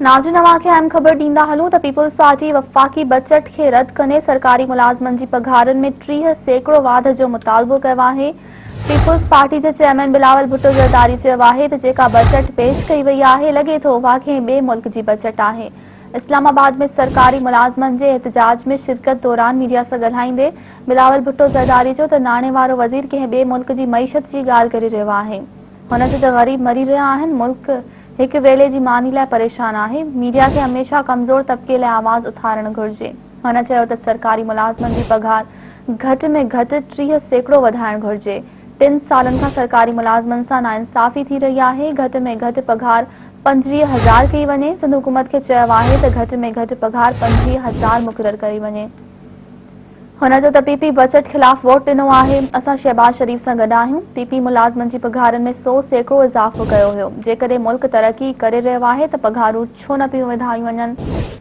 नाज़रीन अवां खे अहम ख़बर ॾींदा हलूं त पीपल्स पार्टी वफ़ाक़ी बजट खे रद्द कंदे सरकारी मुलाज़मनि जी पघारनि में 30% वाध जो मुतालबो कयो आहे। पीपल्स पार्टी जे चेयरमैन बिलावल भुट्टो ज़रदारी चयो आहे त जेका बजट पेश कई वई आहे लॻे थो उहा कंहिं ॿिए मुल्क जी बजट आहे। इस्लामाबाद में सरकारी मुलाज़मनि जे एहतजाज में शिरकत दौरान मीडिया सां ॻाल्हाईंदे बिलावल भुट्टो ज़रदारी चयो त नाणे वारो वज़ीर कंहिं ॿिए मुल्क जी मईशत जी ॻाल्हि करे रहियो आहे। हुन चयो त ग़रीब मरी रहिया आहिनि, मुल्क हिक वेले जी मानी लाइ परेशान आहे। मीडिया खे हमेशा कमज़ोर तबके लाइ आवाज़ उथारणु घुर्जे। हुन चयो त सरकारी मुलाज़मनि जी पघार घटि में घटि 30% वधाइणु घुर्जे। 3 सालनि खां सरकारी मुलाज़मनि सां नाइंसाफ़ी थी रही आहे। घटि में घटि पघार 25,000 कई वञे। सिंध हुकूमत खे चयो आहे त घटि में घटि पघार 25,000 मुक़ररु कई वञे। हुन जो त पीपी बजट ख़िलाफ़ वोट ॾिनो आहे। असां शहबाज शरीफ़ सां गॾु आहियूं। पीपी मुलाज़मनि जी पघारनि में 100% इज़ाफ़ो कयो हुयो। जेकॾहिं मुल्क तरक़ी करे रहियो आहे त पघारूं छो न पियूं वधायूं वञनि।